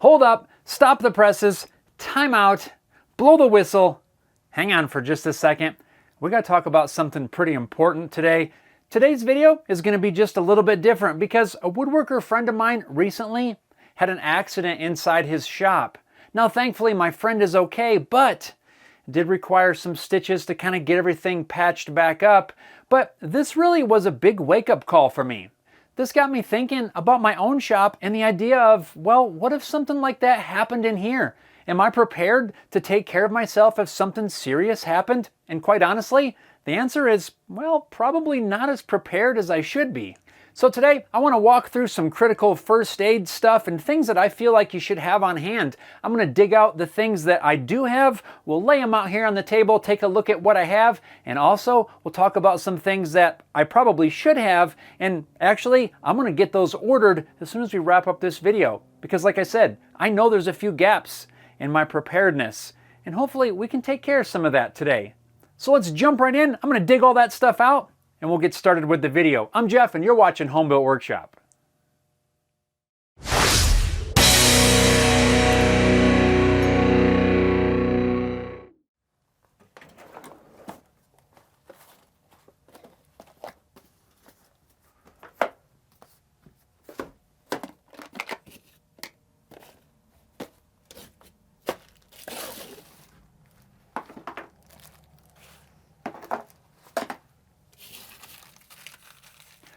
Hold up, stop the presses, time out, blow the whistle. Hang on for just a second. We got to talk about something pretty important today. Today's video is going to be just a little bit different because a woodworker friend of mine recently had an accident inside his shop. Now, thankfully, my friend is okay, but it did require some stitches to kind of get everything patched back up. But this really was a big wake-up call for me. This got me thinking about my own shop and the idea of, well, what if something like that happened in here? Am I prepared to take care of myself if something serious happened? And quite honestly, the answer is, well, probably not as prepared as I should be. So today, I want to walk through some critical first aid stuff and things that I feel like you should have on hand. I'm going to dig out the things that I do have, we'll lay them out here on the table, take a look at what I have, and also we'll talk about some things that I probably should have, and actually, I'm going to get those ordered as soon as we wrap up this video. Because like I said, I know there's a few gaps in my preparedness, and hopefully we can take care of some of that today. So let's jump right in. I'm going to dig all that stuff out, and we'll get started with the video. I'm Jeff, and you're watching Home Built Workshop.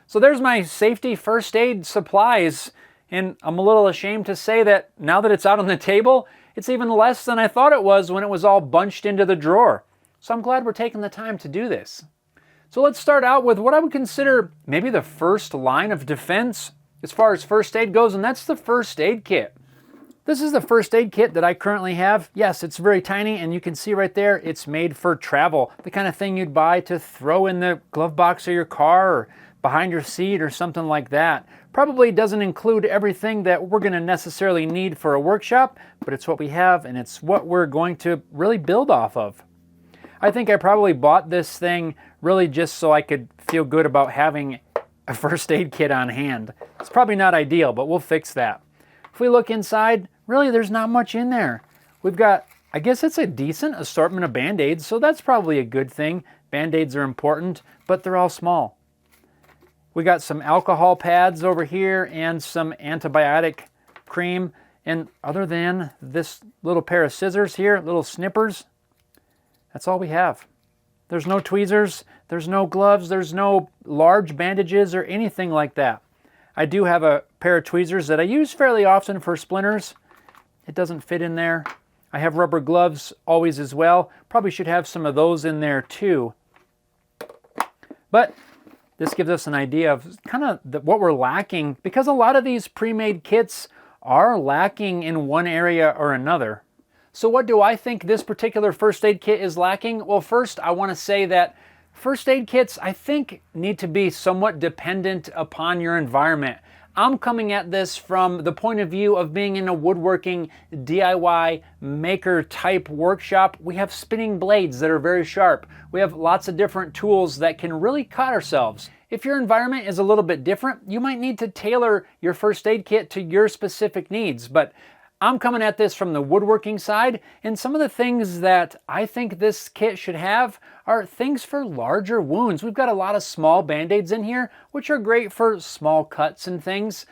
So there's my safety first aid supplies, and I'm a little ashamed to say that now that it's out on the table, it's even less than I thought it was when it was all bunched into the drawer. So I'm glad we're taking the time to do this. So let's start out with what I would consider maybe the first line of defense as far as first aid goes, and that's the first aid kit. This is the first aid kit that I currently have. Yes, it's very tiny, and you can see right there, it's made for travel. The kind of thing you'd buy to throw in the glove box of your car or behind your seat or something like that. Probably doesn't include everything that we're going to necessarily need for a workshop, but it's what we have and it's what we're going to really build off of. I think I probably bought this thing really just so I could feel good about having a first aid kit on hand. It's probably not ideal, but we'll fix that. If we look inside, really there's not much in there. We've got, I guess it's a decent assortment of Band-Aids, so that's probably a good thing. Band-Aids are important, but they're all small. We got some alcohol pads over here and some antibiotic cream. And other than this little pair of scissors here, little snippers, that's all we have. There's no tweezers, there's no gloves, there's no large bandages or anything like that. I do have a pair of tweezers that I use fairly often for splinters. It doesn't fit in there. I have rubber gloves always as well. Probably should have some of those in there too. But this gives us an idea of kind of what we're lacking, because a lot of these pre-made kits are lacking in one area or another. So what do I think this particular first aid kit is lacking? Well, first I want to say that first aid kits, I think, need to be somewhat dependent upon your environment. I'm coming at this from the point of view of being in a woodworking DIY maker type workshop. We have spinning blades that are very sharp. We have lots of different tools that can really cut ourselves. If your environment is a little bit different, you might need to tailor your first aid kit to your specific needs. But I'm coming at this from the woodworking side, and some of the things that I think this kit should have are things for larger wounds. We've got a lot of small Band-Aids in here, which are great for small cuts and things.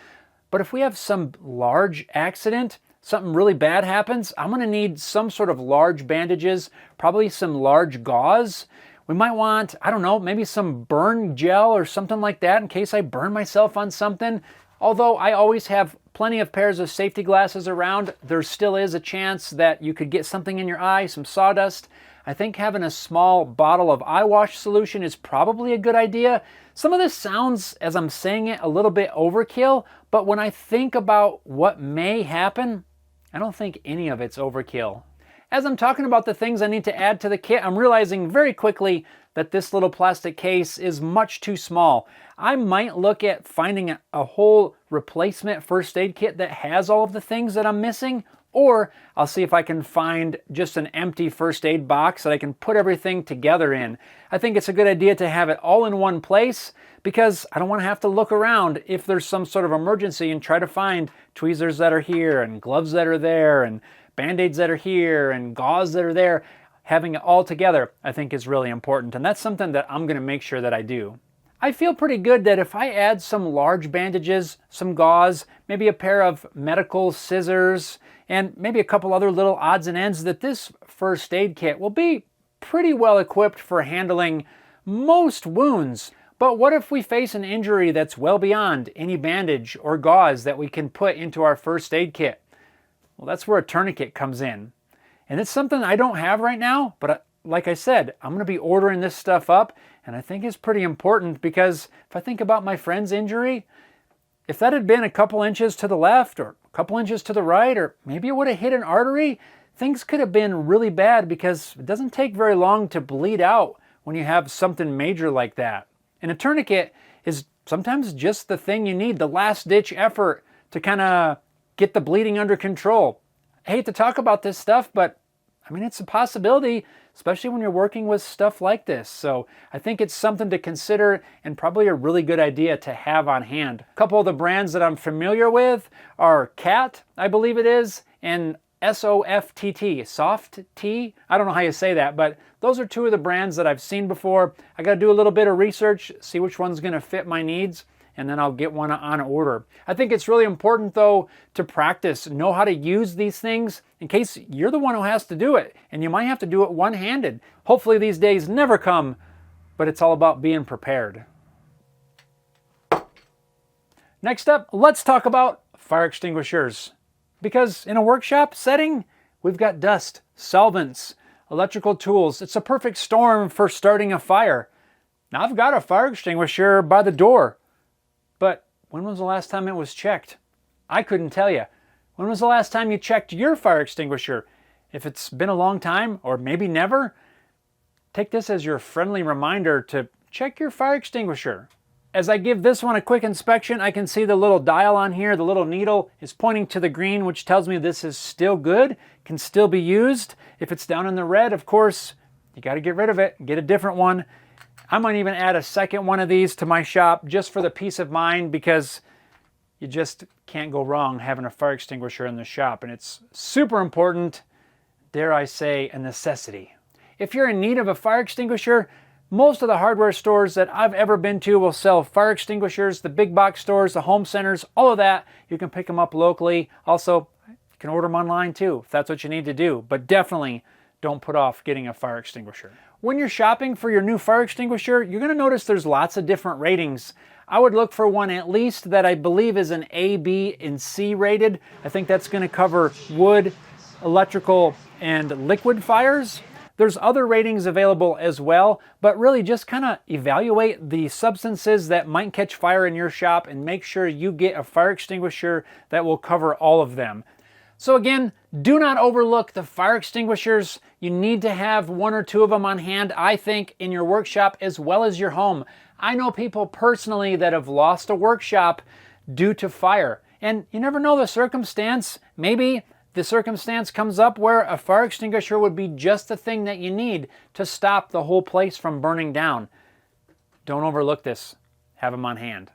But if we have some large accident, something really bad happens, I'm gonna need some sort of large bandages, probably some large gauze. We might want, I don't know, maybe some burn gel or something like that in case I burn myself on something. Although I always have plenty of pairs of safety glasses around, there still is a chance that you could get something in your eye, some sawdust. I think having a small bottle of eye wash solution is probably a good idea. Some of this sounds, as I'm saying it, a little bit overkill, but when I think about what may happen, I don't think any of it's overkill. As I'm talking about the things I need to add to the kit, I'm realizing very quickly that this little plastic case is much too small. I might look at finding a whole replacement first aid kit that has all of the things that I'm missing, or I'll see if I can find just an empty first aid box that I can put everything together in. I think it's a good idea to have it all in one place, because I don't want to have to look around if there's some sort of emergency and try to find tweezers that are here and gloves that are there and Band-Aids that are here and gauze that are there. Having it all together, I think, is really important, and that's something that I'm going to make sure that I do. I feel pretty good that if I add some large bandages, some gauze, maybe a pair of medical scissors, and maybe a couple other little odds and ends, that this first aid kit will be pretty well equipped for handling most wounds. But what if we face an injury that's well beyond any bandage or gauze that we can put into our first aid kit? Well, that's where a tourniquet comes in. And it's something I don't have right now, but like I said, I'm going to be ordering this stuff up, and I think it's pretty important because if I think about my friend's injury, if that had been a couple inches to the left or a couple inches to the right, or maybe it would have hit an artery, things could have been really bad because it doesn't take very long to bleed out when you have something major like that. And a tourniquet is sometimes just the thing you need, the last-ditch effort to kind of get the bleeding under control. I hate to talk about this stuff, but I mean, it's a possibility, especially when you're working with stuff like this. So I think it's something to consider and probably a really good idea to have on hand. A couple of the brands that I'm familiar with are CAT, I believe it is, and SOFTT, Soft T. I don't know how you say that, but those are two of the brands that I've seen before. I got to do a little bit of research, see which one's going to fit my needs, and then I'll get one on order. I think it's really important, though, to practice, know how to use these things in case you're the one who has to do it, and you might have to do it one-handed. Hopefully these days never come, but it's all about being prepared. Next up, let's talk about fire extinguishers. Because in a workshop setting, we've got dust, solvents, electrical tools. It's a perfect storm for starting a fire. Now I've got a fire extinguisher by the door. But when was the last time it was checked? I couldn't tell you. When was the last time you checked your fire extinguisher? If it's been a long time, or maybe never, take this as your friendly reminder to check your fire extinguisher. As I give this one a quick inspection, I can see the little dial on here, the little needle is pointing to the green, which tells me this is still good, can still be used. If it's down in the red, of course, you got to get rid of it and get a different one. I might even add a second one of these to my shop just for the peace of mind, because you just can't go wrong having a fire extinguisher in the shop, and it's super important, dare I say, a necessity. If you're in need of a fire extinguisher, most of the hardware stores that I've ever been to will sell fire extinguishers, the big box stores, the home centers, all of that. You can pick them up locally. Also, you can order them online too, if that's what you need to do, but definitely don't put off getting a fire extinguisher. When you're shopping for your new fire extinguisher, you're going to notice there's lots of different ratings. I would look for one at least that I believe is an A, B, and C rated. I think that's going to cover wood, electrical, and liquid fires. There's other ratings available as well, but really just kind of evaluate the substances that might catch fire in your shop and make sure you get a fire extinguisher that will cover all of them. So again, do not overlook the fire extinguishers. You need to have one or two of them on hand, I think, in your workshop as well as your home. I know people personally that have lost a workshop due to fire, and you never know the circumstance. Maybe the circumstance comes up where a fire extinguisher would be just the thing that you need to stop the whole place from burning down. Don't overlook this. Have them on hand.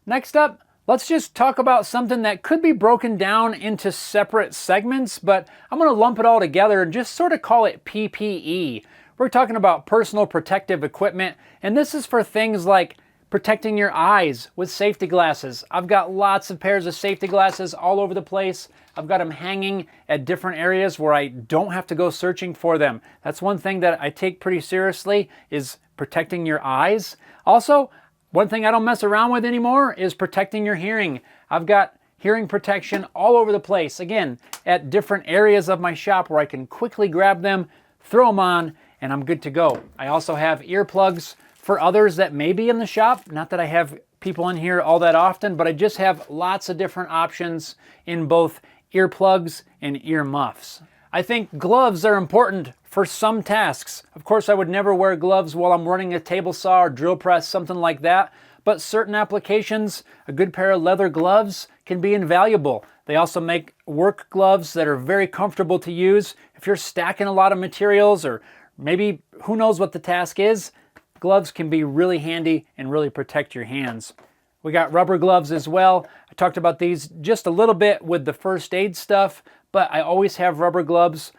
Next up, let's just talk about something that could be broken down into separate segments, but I'm going to lump it all together and just sort of call it PPE. We're talking about personal protective equipment, and this is for things like protecting your eyes with safety glasses. I've got lots of pairs of safety glasses all over the place. I've got them hanging at different areas where I don't have to go searching for them. That's one thing that I take pretty seriously, is protecting your eyes. Also, one thing I don't mess around with anymore is protecting your hearing. I've got hearing protection all over the place, again, at different areas of my shop where I can quickly grab them, throw them on, and I'm good to go. I also have earplugs for others that may be in the shop. Not that I have people in here all that often, but I just have lots of different options in both earplugs and ear muffs. I think gloves are important for some tasks. Of course, I would never wear gloves while I'm running a table saw or drill press, something like that. But certain applications, a good pair of leather gloves can be invaluable. They also make work gloves that are very comfortable to use. If you're stacking a lot of materials, or maybe who knows what the task is, gloves can be really handy and really protect your hands. We got rubber gloves as well. I talked about these just a little bit with the first aid stuff, but I always have rubber gloves.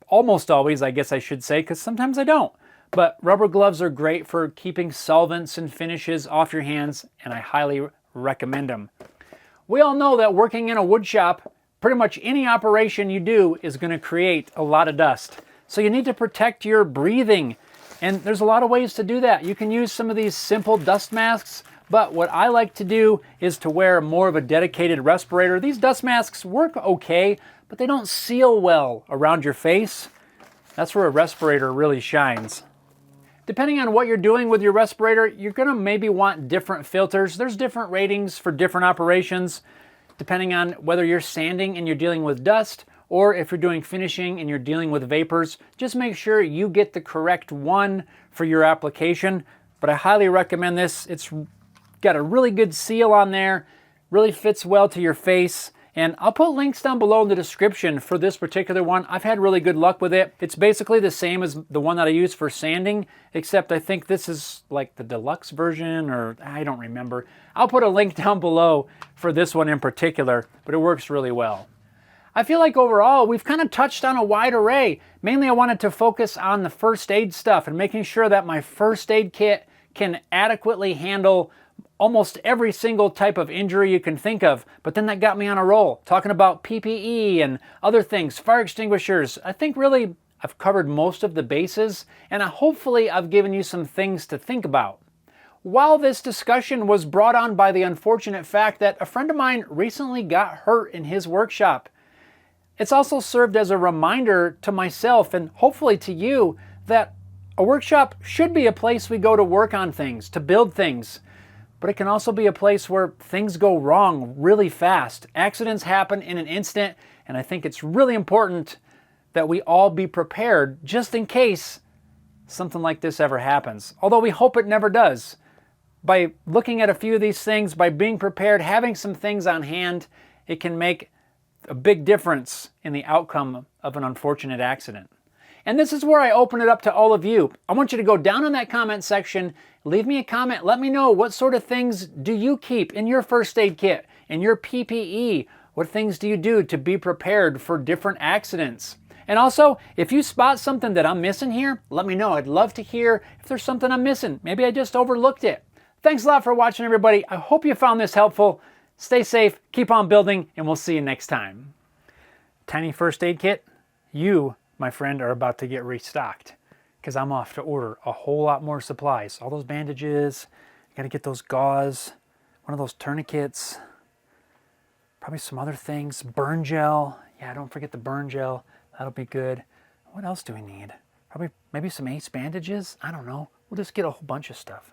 Almost always, I guess I should say, because sometimes I don't. But rubber gloves are great for keeping solvents and finishes off your hands, and I highly recommend them. We all know that working in a wood shop, pretty much any operation you do is going to create a lot of dust. So you need to protect your breathing, and there's a lot of ways to do that. You can use some of these simple dust masks, but what I like to do is to wear more of a dedicated respirator. These dust masks work okay, but they don't seal well around your face. That's where a respirator really shines. Depending on what you're doing with your respirator, you're going to maybe want different filters. There's different ratings for different operations, depending on whether you're sanding and you're dealing with dust, or if you're doing finishing and you're dealing with vapors. Just make sure you get the correct one for your application. But I highly recommend this. It's got a really good seal on there, really fits well to your face. And I'll put links down below in the description for this particular one. I've had really good luck with it. It's basically the same as the one that I use for sanding, except I think this is like the deluxe version, or I don't remember. I'll put a link down below for this one in particular, but it works really well. I feel like overall, we've kind of touched on a wide array. Mainly I wanted to focus on the first aid stuff and making sure that my first aid kit can adequately handle almost every single type of injury you can think of. But then that got me on a roll, talking about PPE and other things, fire extinguishers. I think really I've covered most of the bases, and hopefully I've given you some things to think about. While this discussion was brought on by the unfortunate fact that a friend of mine recently got hurt in his workshop, it's also served as a reminder to myself and hopefully to you that a workshop should be a place we go to work on things, to build things. But it can also be a place where things go wrong really fast. Accidents happen in an instant, and I think it's really important that we all be prepared just in case something like this ever happens. Although we hope it never does. By looking at a few of these things, by being prepared, having some things on hand, it can make a big difference in the outcome of an unfortunate accident. And this is where I open it up to all of you. I want you to go down in that comment section, leave me a comment, let me know what sort of things do you keep in your first aid kit, in your PPE, what things do you do to be prepared for different accidents. And also, if you spot something that I'm missing here, let me know. I'd love to hear if there's something I'm missing. Maybe I just overlooked it. Thanks a lot for watching, everybody. I hope you found this helpful. Stay safe, keep on building, and we'll see you next time. Tiny first aid kit, you, my friend, are about to get restocked because I'm off to order a whole lot more supplies. All those bandages, I gotta get those gauze, one of those tourniquets, probably some other things, burn gel. Yeah, don't forget the burn gel. That'll be good. What else do we need? Probably maybe some ace bandages. I don't know. We'll just get a whole bunch of stuff.